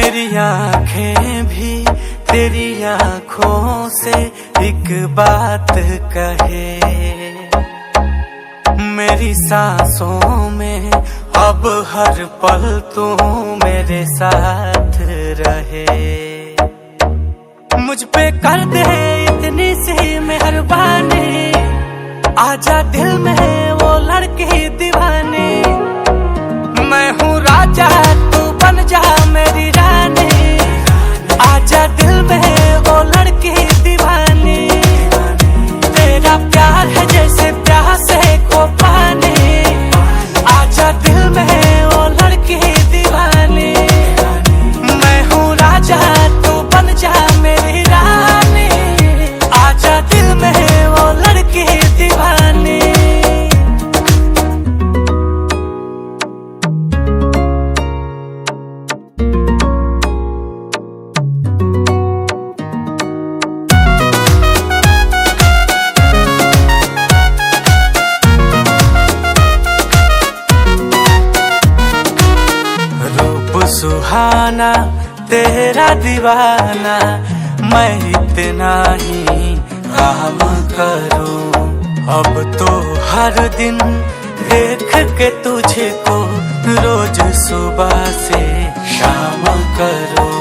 मेरी आंखें भी तेरी आंखों से एक बात कहे। मेरी सांसों में अब हर पल तू मेरे साथ रहे। मुझ पे कर दे इतनी सी मेहरबानी, आजा दिल में वो लड़की दीवानी। मैं हूँ राजा तू बन जा मेरी रानी, आजा दिल में वो लड़की दीवानी। तेरा प्यार है जैसे प्यासे को पानी, आजा दिल में वो लड़की दीवानी। मैं हूँ राजा तू बन जा मेरी रानी, आजा दिल में वो लड़की दीवानी। सुहाना तेरा दीवाना, मैं इतना ही काम करूं। अब तो हर दिन देख के तुझको रोज सुबह से शाम करूं।